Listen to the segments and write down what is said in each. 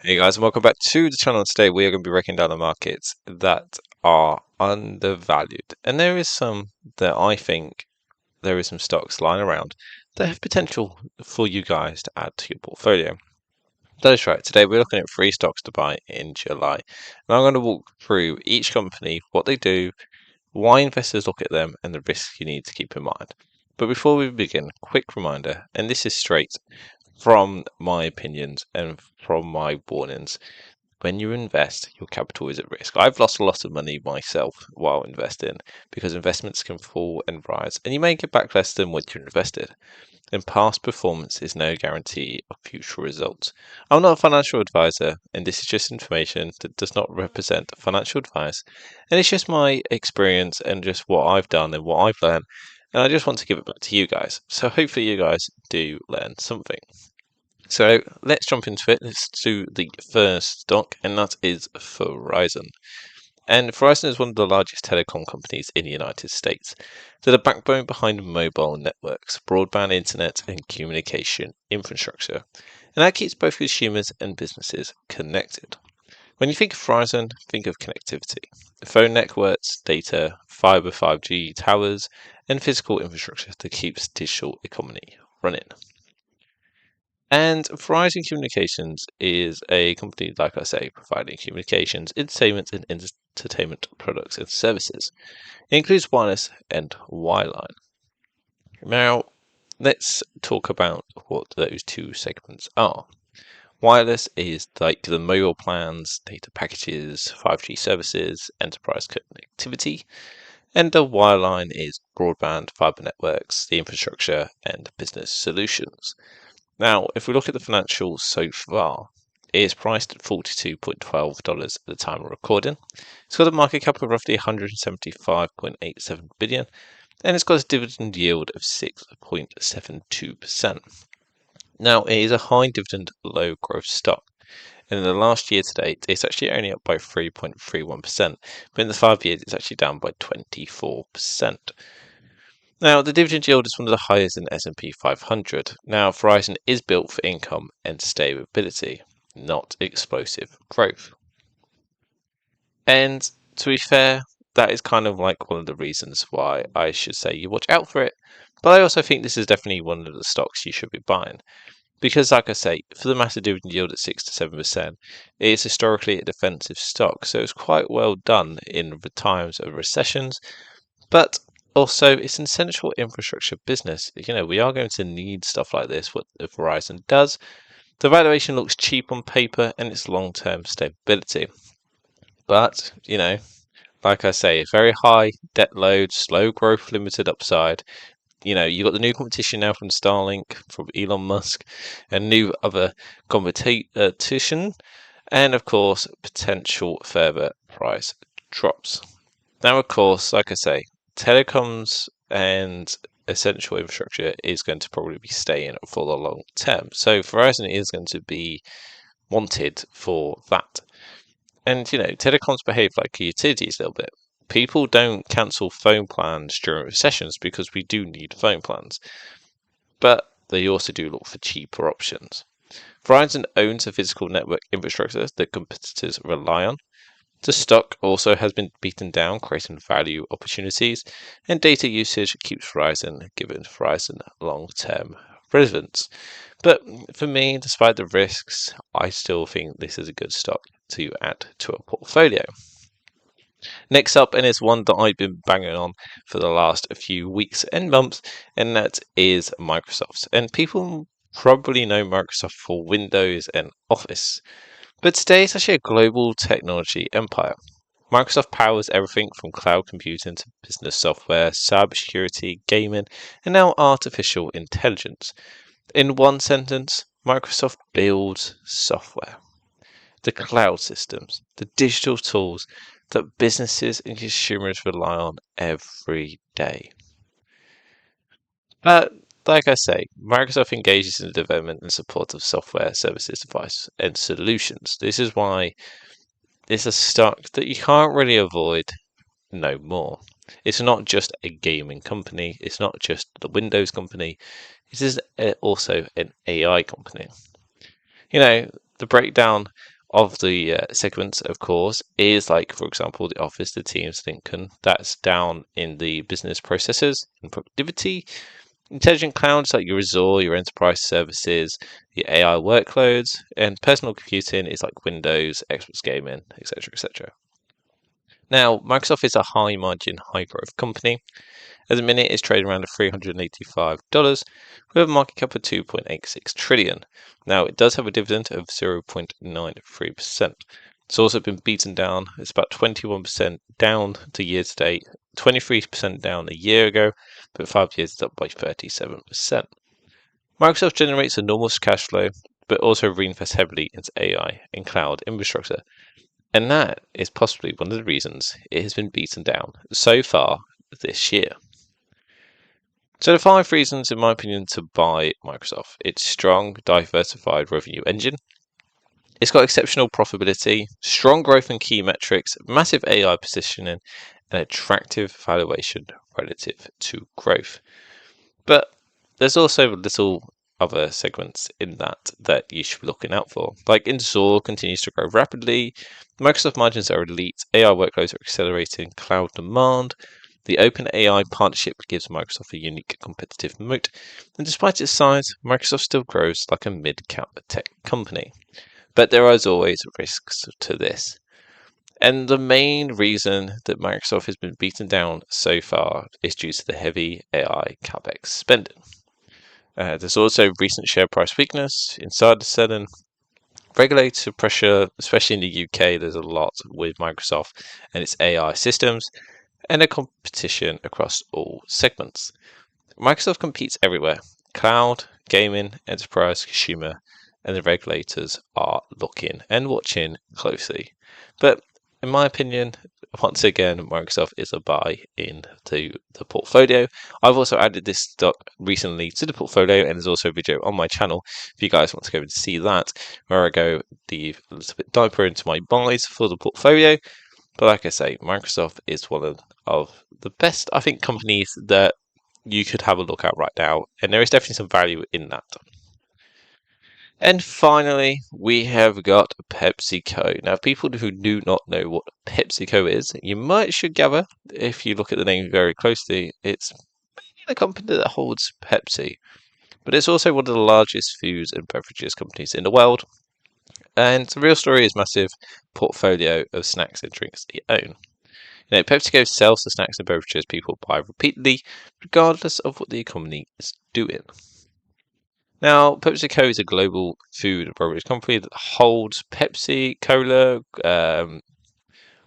Hey guys, and welcome back to the channel. Today we are going to be breaking down the markets that are undervalued. And there is some that I think there is some stocks lying around that have potential for you guys to add to your portfolio. That is right. Today we're looking at 3 stocks to buy in July. And I'm going to walk through each company, what they do, why investors look at them, and the risks you need to keep in mind. But before we begin, quick reminder, and this is straight from my opinions and from my warnings. When you invest, your capital is at risk. I've lost a lot of money myself while investing because investments can fall and rise, and you may get back less than what you invested. And past performance is no guarantee of future results. I'm not a financial advisor, and this is just information that does not represent financial advice, and it's just my experience and just what I've done and what I've learned. And I just want to give it back to you guys. So hopefully you guys do learn something. So let's jump into it. Let's do the first stock, and that is Verizon. And Verizon is one of the largest telecom companies in the United States. They're the backbone behind mobile networks, broadband internet, and communication infrastructure. And that keeps both consumers and businesses connected. When you think of Verizon, think of connectivity. Phone networks, data, fiber 5G towers, and physical infrastructure that keeps digital economy running. And Verizon Communications is a company, like I say, providing communications, entertainment, and entertainment products and services. It includes wireless and wireline. Now, let's talk about what those two segments are. Wireless is like the mobile plans, data packages, 5G services, enterprise connectivity, and the wireline is broadband, fiber networks, the infrastructure, and business solutions. Now, if we look at the financials so far, it is priced at $42.12 at the time of recording. It's got a market cap of roughly 175.87 billion, and it's got a dividend yield of 6.72%. Now, it is a high dividend, low growth stock. And in the last year to date, it's actually only up by 3.31%, but in the 5 years, it's actually down by 24%. Now, the dividend yield is one of the highest in the S&P 500. Now, Verizon is built for income and stability, not explosive growth. And to be fair, that is kind of like one of the reasons why I should say you watch out for it. But I also think this is definitely one of the stocks you should be buying. Because, like I say, for the massive dividend yield at 6 to 7%, it is historically a defensive stock, so it's quite well done in the times of recessions. But also, it's an essential infrastructure business. We are going to need stuff like this, what Verizon does. The valuation looks cheap on paper and its long-term stability. But, like I say, very high debt load, slow growth, limited upside. You've got the new competition now from Starlink, from Elon Musk, and new other competition, and of course, potential further price drops. Now, of course, like I say, telecoms and essential infrastructure is going to probably be staying for the long term. So Verizon is going to be wanted for that. And telecoms behave like utilities a little bit. People don't cancel phone plans during recessions because we do need phone plans. But they also do look for cheaper options. Verizon owns a physical network infrastructure that competitors rely on. The stock also has been beaten down, creating value opportunities, and data usage keeps Verizon, giving Verizon long-term relevance. But for me, despite the risks, I still think this is a good stock to add to a portfolio. Next up, and it's one that I've been banging on for the last few weeks and months, and that is Microsoft. And people probably know Microsoft for Windows and Office. But today it's actually a global technology empire. Microsoft powers everything from cloud computing to business software, cybersecurity, gaming, and now artificial intelligence. In one sentence, Microsoft builds software, the cloud systems, the digital tools that businesses and consumers rely on every day. But like I say, Microsoft engages in the development and support of software, services, devices, and solutions. This is why it's a stock that you can't really avoid no more. It's not just a gaming company. It's not just the Windows company. It is also an AI company. the breakdown of the segments, of course, is like, for example, the Office, the Teams, Lincoln. That's down in the business processes and productivity. Intelligent clouds like your Azure, your enterprise services, your AI workloads, and personal computing is like Windows, Xbox gaming, etc., etc. Now, Microsoft is a high margin, high growth company. At the minute, it's trading around $385 with a market cap of 2.86 trillion. Now, it does have a dividend of 0.93%. It's also been beaten down. It's about 21% down to year to date, 23% down a year ago, but 5 years it's up by 37%. Microsoft generates enormous cash flow, but also reinvests heavily into AI and cloud infrastructure. And that is possibly one of the reasons it has been beaten down so far this year. So the 5 reasons, in my opinion, to buy Microsoft: its strong, diversified revenue engine. It's got exceptional profitability, strong growth in key metrics, massive AI positioning, and attractive valuation relative to growth. But there's also little other segments in that you should be looking out for. Like Azure continues to grow rapidly, Microsoft margins are elite, AI workloads are accelerating cloud demand, the OpenAI partnership gives Microsoft a unique competitive moat, and despite its size, Microsoft still grows like a mid-cap tech company. But there is always risks to this. And the main reason that Microsoft has been beaten down so far is due to the heavy AI capex spending. There's also recent share price weakness, insider selling, regulator pressure, especially in the UK. There's a lot with Microsoft and its AI systems, and a competition across all segments. Microsoft competes everywhere: cloud, gaming, enterprise, consumer, and the regulators are looking and watching closely. But in my opinion, once again, Microsoft is a buy into the portfolio. I've also added this stock recently to the portfolio, and there's also a video on my channel if you guys want to go and see that, where I go a little bit deeper into my buys for the portfolio. But like I say, Microsoft is one of the best, I think, companies that you could have a look at right now, and there is definitely some value in that. And finally, we have got PepsiCo. Now, people who do not know what PepsiCo is, you might should gather, if you look at the name very closely, it's the company that holds Pepsi. But it's also one of the largest foods and beverages companies in the world. And the real story is massive portfolio of snacks and drinks they own. PepsiCo sells the snacks and beverages people buy repeatedly, regardless of what the economy is doing. Now, PepsiCo is a global food and beverage company that holds Pepsi, Cola,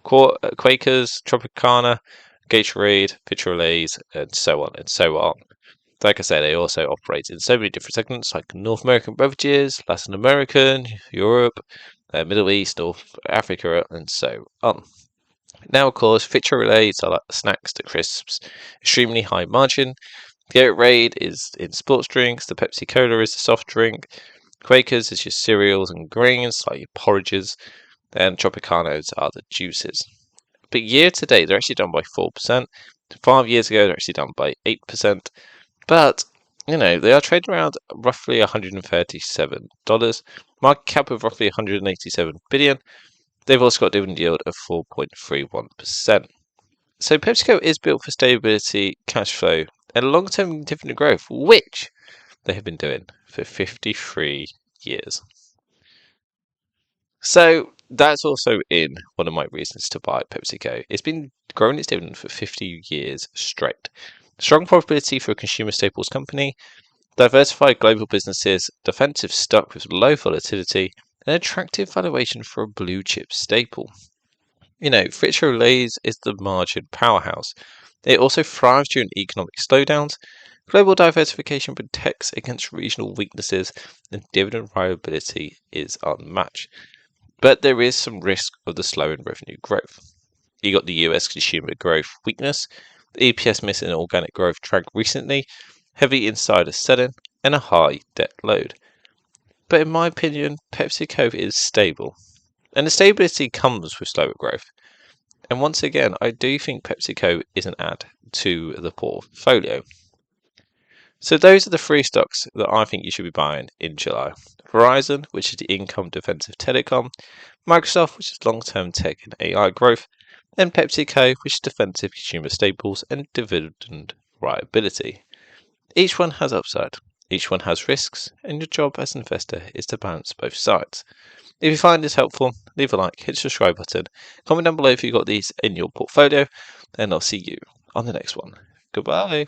Quakers, Tropicana, Gatorade, Frito-Lay's, and so on and so on. Like I said, they also operate in so many different segments, like North American beverages, Latin American, Europe, Middle East, North Africa, and so on. Now, of course, Frito-Lay's are like the snacks, the crisps, extremely high margin. Gatorade is in sports drinks. The Pepsi Cola is the soft drink. Quakers is your cereals and grains, like your porridges. And Tropicanos are the juices. But year to date, they're actually down by 4%. 5 years ago, they're actually down by 8%. But, they are trading around roughly $137. Market cap of roughly $187 billion. They've also got a dividend yield of 4.31%. So PepsiCo is built for stability, cash flow, and long-term dividend growth, which they have been doing for 53 years. So that's also in one of my reasons to buy PepsiCo. It's been growing its dividend for 50 years straight. Strong profitability for a consumer staples company, diversified global businesses, defensive stock with low volatility, and attractive valuation for a blue chip staple. Frito-Lay's is the margin powerhouse. It also thrives during economic slowdowns. Global diversification protects against regional weaknesses, and dividend viability is unmatched. But there is some risk of the slowing revenue growth. You got the US consumer growth weakness, the EPS missing organic growth track recently, heavy insider selling, and a high debt load. But in my opinion, PepsiCo is stable. And the stability comes with slower growth. And once again, I do think PepsiCo is an add to the portfolio. So those are the three stocks that I think you should be buying in July. Verizon, which is the income defensive telecom, Microsoft, which is long-term tech and AI growth, and PepsiCo, which is defensive consumer staples and dividend reliability. Each one has upside, each one has risks, and your job as an investor is to balance both sides. If you find this helpful, leave a like, hit the subscribe button, comment down below if you've got these in your portfolio, and I'll see you on the next one. Goodbye.